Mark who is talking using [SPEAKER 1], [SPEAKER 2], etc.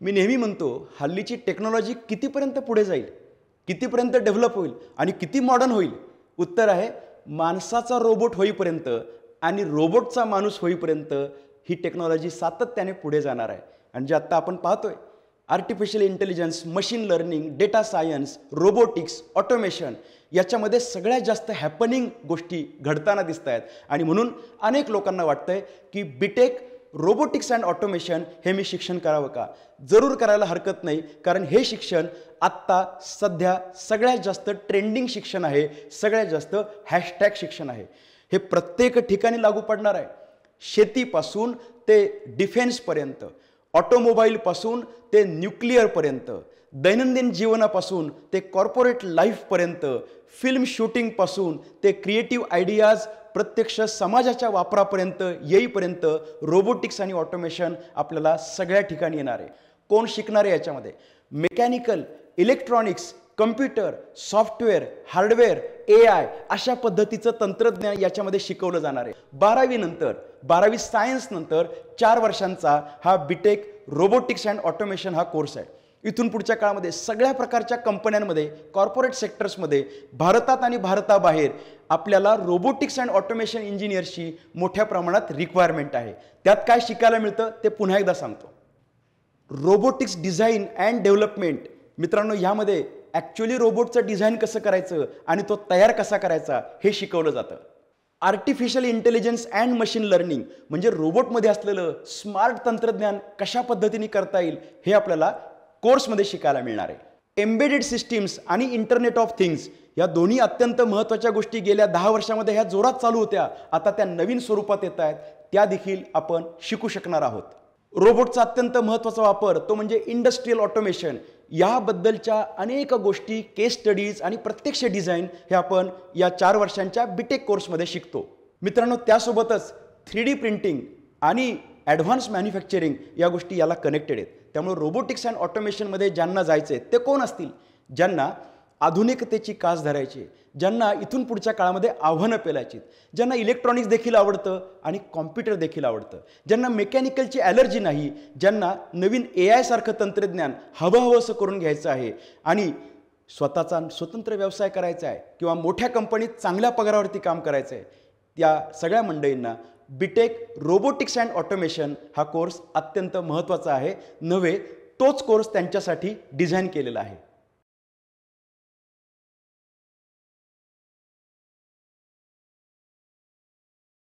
[SPEAKER 1] मी नेहमी म्हणतो हल्लीची टेक्नॉलॉजी कितीपर्यंत पुढे जाईल, कितीपर्यंत डेव्हलप होईल आणि किती मॉडर्न होईल. उत्तर आहे माणसाचा रोबोट होईपर्यंत आणि रोबोटचा माणूस होईपर्यंत ही टेक्नॉलॉजी सातत्याने पुढे जाणार आहे. आणि जे आत्ता आपण पाहतोय artificial intelligence, machine learning, data science, robotics, automation याच्यामध्ये सगळ्यात जास्त हॅपनिंग गोष्टी घडताना दिसत आहेत. आणि म्हणून अनेक लोकांना वाटतंय की बीटेक रोबोटिक्स अँड ऑटोमेशन हे मी शिक्षण करावं का. जरूर करायला हरकत नाही, कारण हे शिक्षण आत्ता सध्या सगळ्यात जास्त ट्रेंडिंग शिक्षण आहे, सगळ्यात जास्त हॅशटॅग शिक्षण आहे. हे प्रत्येक ठिकाणी लागू पडणार आहे. शेतीपासून ते डिफेन्सपर्यंत, ऑटोमोबाईलपासून ते न्यूक्लिअरपर्यंत, दैनंदिन जीवनापासून ते कॉर्पोरेट लाईफपर्यंत, फिल्म शूटिंगपासून ते क्रिएटिव्ह आयडियाज प्रत्यक्ष समाजाच्या वापरापर्यंत येईपर्यंत रोबोटिक्स आणि ऑटोमेशन आपल्याला सगळ्या ठिकाणी येणार आहे. कोण शिकणार आहे याच्यामध्ये? Mechanical, electronics, computer, software, hardware, AI अशा पद्धतीचं तंत्रज्ञान याच्यामध्ये शिकवलं जाणार आहे. 12वी नंतर, 12वी सायन्स नंतर 4 वर्षांचा हा बीटेक रोबोटिक्स अँड ऑटोमेशन हा कोर्स आहे. इथून पुढच्या काळामध्ये सगळ्या प्रकारच्या कंपन्यांमध्ये, कॉर्पोरेट सेक्टर्समध्ये, भारतात आणि भारताबाहेर आपल्याला रोबोटिक्स अँड ऑटोमेशन इंजिनियर्सची मोठ्या प्रमाणात रिक्वायरमेंट आहे. त्यात काय शिकायला मिळतं ते पुन्हा एकदा सांगतो. Robotics design and development. मित्रांनो, यामध्ये ॲक्च्युअली रोबोटचं डिझाईन कसं करायचं आणि तो तयार कसा करायचा हे शिकवलं जातं. Artificial intelligence and machine learning म्हणजे रोबोटमध्ये असलेलं स्मार्ट तंत्रज्ञान कशा पद्धतीने करता येईल हे आपल्याला कोर्समध्ये शिकायला मिळणार आहे. एम्बेडेड सिस्टीम्स आणि इंटरनेट ऑफ थिंग्स या दोन्ही अत्यंत महत्त्वाच्या गोष्टी गेल्या 10 वर्षामध्ये ह्या जोरात चालू होत्या, आता त्या नवीन स्वरूपात येत आहेत, त्या देखील आपण शिकू शकणार आहोत. रोबोटचा अत्यंत महत्त्वाचा वापर तो म्हणजे इंडस्ट्रियल ऑटोमेशन. याबद्दलच्या अनेक गोष्टी, केस स्टडीज आणि प्रत्यक्ष डिझाईन हे आपण या 4 वर्षांच्या बीटेक कोर्समध्ये शिकतो. मित्रांनो, त्यासोबतच 3D प्रिंटिंग आणि ॲडव्हान्स मॅन्युफॅक्चरिंग या गोष्टी याला कनेक्टेड आहेत. त्यामुळे रोबोटिक्स अँड ऑटोमेशनमध्ये ज्यांना जायचं आहे ते कोण असतील? ज्यांना आधुनिकतेची कास धरायची, ज्यांना इथून पुढच्या काळामध्ये आव्हानं पेलायची, ज्यांना इलेक्ट्रॉनिक्स देखील आवडतं आणि कॉम्प्युटर देखील आवडतं, ज्यांना मेकॅनिकलची ॲलर्जी नाही, ज्यांना नवीन AI सारखं तंत्रज्ञान हवंसं करून घ्यायचं आहे आणि स्वतःचा स्वतंत्र व्यवसाय करायचा आहे किंवा मोठ्या कंपनीत चांगल्या पगारावरती काम करायचं आहे, त्या सगळ्या मंडळींना बीटेक रोबोटिक्स अँड ऑटोमेशन हा कोर्स अत्यंत महत्त्वाचा आहे. नव्हे, तोच कोर्स त्यांच्यासाठी डिझाईन केलेला आहे.